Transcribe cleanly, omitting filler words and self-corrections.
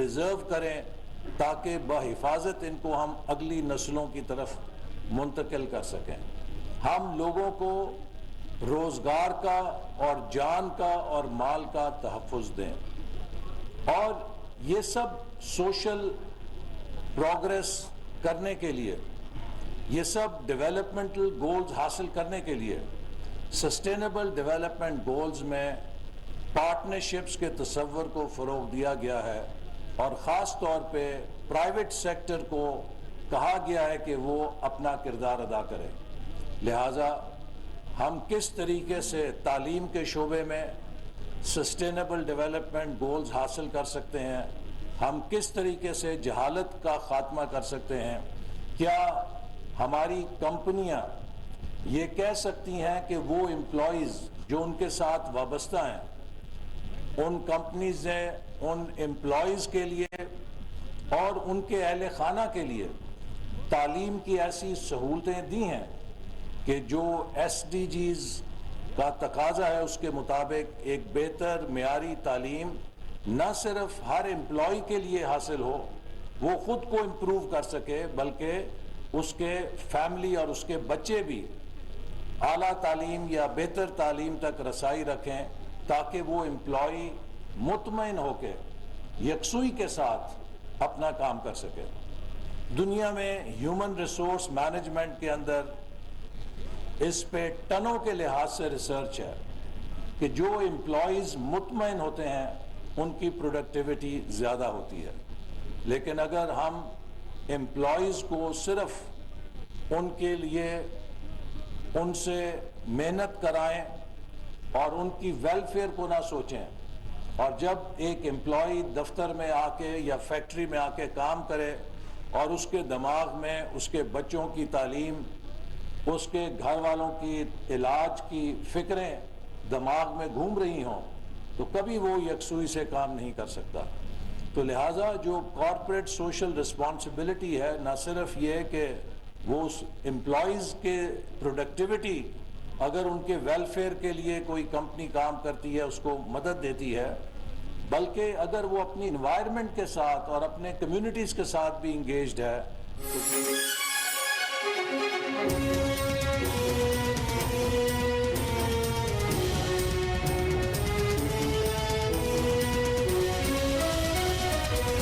Preserve کریں تاکہ بحفاظت ان کو ہم اگلی نسلوں کی طرف منتقل کر سکیں. ہم لوگوں کو روزگار کا اور جان کا اور مال کا تحفظ دیں، اور یہ سب سوشل پروگریس کرنے کے لیے، یہ سب ڈیولپمنٹل گولز حاصل کرنے کے لیے، سسٹینیبل ڈیولپمنٹ گولز میں پارٹنرشپس کے تصور کو فروغ دیا گیا ہے، اور خاص طور پہ پرائیویٹ سیکٹر کو کہا گیا ہے کہ وہ اپنا کردار ادا کرے. لہٰذا ہم کس طریقے سے تعلیم کے شعبے میں سسٹینیبل ڈیولپمنٹ گولز حاصل کر سکتے ہیں، ہم کس طریقے سے جہالت کا خاتمہ کر سکتے ہیں، کیا ہماری کمپنیاں یہ کہہ سکتی ہیں کہ وہ امپلائیز جو ان کے ساتھ وابستہ ہیں، ان کمپنیز نے ان امپلائیز کے لیے اور ان کے اہل خانہ کے لیے تعلیم کی ایسی سہولتیں دی ہیں کہ جو ایس ڈی جیز کا تقاضا ہے اس کے مطابق ایک بہتر معیاری تعلیم نہ صرف ہر امپلائی کے لیے حاصل ہو، وہ خود کو امپروو کر سکے، بلکہ اس کے فیملی اور اس کے بچے بھی اعلیٰ تعلیم یا بہتر تعلیم تک رسائی رکھیں، تاکہ وہ امپلائی مطمئن ہو کے یکسوئی کے ساتھ اپنا کام کر سکے. دنیا میں ہیومن ریسورس مینجمنٹ کے اندر اس پہ ٹنوں کے لحاظ سے ریسرچ ہے کہ جو امپلائیز مطمئن ہوتے ہیں ان کی پروڈکٹیوٹی زیادہ ہوتی ہے. لیکن اگر ہم امپلائیز کو صرف ان کے لیے ان سے محنت کرائیں اور ان کی ویلفیئر کو نہ سوچیں، اور جب ایک امپلائی دفتر میں آ کے یا فیکٹری میں آ کے کام کرے اور اس کے دماغ میں اس کے بچوں کی تعلیم، اس کے گھر والوں کی علاج کی فکریں دماغ میں گھوم رہی ہوں، تو کبھی وہ یکسوئی سے کام نہیں کر سکتا. تو لہٰذا جو کارپوریٹ سوشل رسپانسبلٹی ہے، نہ صرف یہ کہ وہ اس امپلائیز کے پروڈکٹیوٹی، اگر ان کے ویلفیئر کے لیے کوئی کمپنی کام کرتی ہے اس کو مدد دیتی ہے، بلکہ اگر وہ اپنی انوائرمنٹ کے ساتھ اور اپنے کمیونٹیز کے ساتھ بھی انگیجڈ ہے.